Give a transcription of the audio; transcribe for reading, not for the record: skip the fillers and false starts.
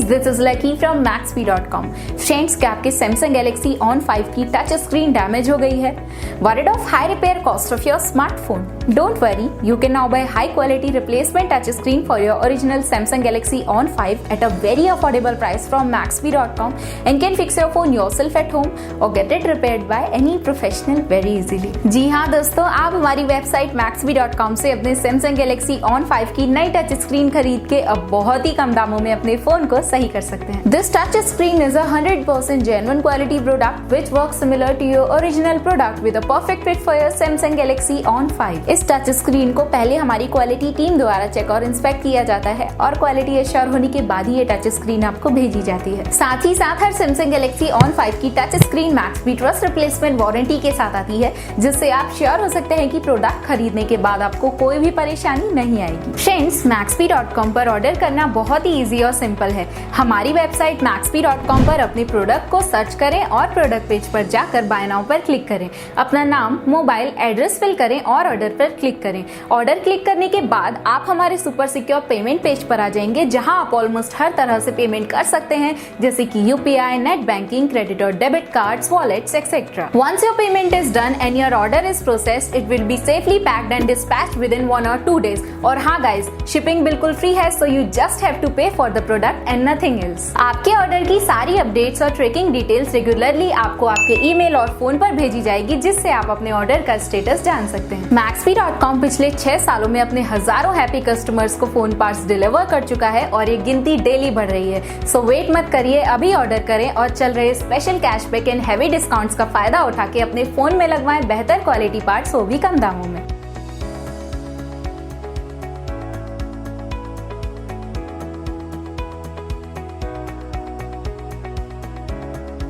this is Lucky from Maxbhi.com. Friends, क्या आपके Samsung Galaxy On5 की टच स्क्रीन डैमेज हो गई है? Worried of high repair cost of your smartphone? Don't worry, you can now buy high quality replacement touch screen for your original Samsung Galaxy On5 at a very affordable price from Maxbhi.com and can fix your phone yourself at home or get it repaired by any professional very easily. जी हाँ दोस्तों, आप हमारी website Maxbhi.com से अपने Samsung Galaxy On5 की नई touch screen खरीद के अब बहुत ही कम दामों में अपने फोन को सही कर सकते हैं। This touch screen is a 100% genuine quality product which works similar to your original product with a perfect fit for your Samsung Galaxy On5. इस टच स्क्रीन को पहले हमारी क्वालिटी टीम द्वारा चेक और इंस्पेक्ट किया जाता है और क्वालिटी एश्योर होने के बाद ही ये टच स्क्रीन आपको भेजी जाती है। साथ ही साथ हर Samsung Galaxy On5 की touch screen Maxbhi trust replacement warranty के साथ आती है, जिससे आप श्योर हो सकते हैं कि प्रोडक्ट खरीदने के बाद आपको कोई भी परेशानी नहीं आएगी। फ्रेंड्स, Maxbhi.com पर ऑर्डर करना बहुत ही इजी और सिंपल है। हमारी वेबसाइट Maxbhi.com पर अपने प्रोडक्ट को सर्च करें और प्रोडक्ट पेज पर जाकर बाय नाउ पर क्लिक करें। अपना नाम, मोबाइल, एड्रेस फिल करें और ऑर्डर पर क्लिक करें। ऑर्डर क्लिक करने के बाद आप हमारे सुपर सिक्योर पेमेंट पेज पर आ जाएंगे, जहां आप ऑलमोस्ट हर तरह से पेमेंट कर सकते हैं, जैसे कि यूपीआई, नेट बैंकिंग, क्रेडिट और debit cards, wallets etcetera. Once your payment is done and your order is processed, it will be safely packed and dispatched within 1 or 2 days. और हाँ गाइज, शिपिंग बिल्कुल free है, so you just have to pay for the product and nothing else. आपके order की सारी updates और tracking details regularly आपको आपके ईमेल और फोन पर भेजी जाएगी, जिससे आप अपने ऑर्डर का स्टेटस जान सकते हैं। Maxbhi.com पिछले 6 सालों में अपने हजारों हैप्पी कस्टमर्स को फोन पार्ट्स डिलीवर कर चुका है और ये गिनती डेली बढ़ रही है। सो वेट मत करिए, अभी ऑर्डर करें और चल रहे special cashback and heavy discounts का फायदा उठा के अपने फोन में लगवाएं बेहतर क्वालिटी पार्ट्स, वो भी कम दामों में।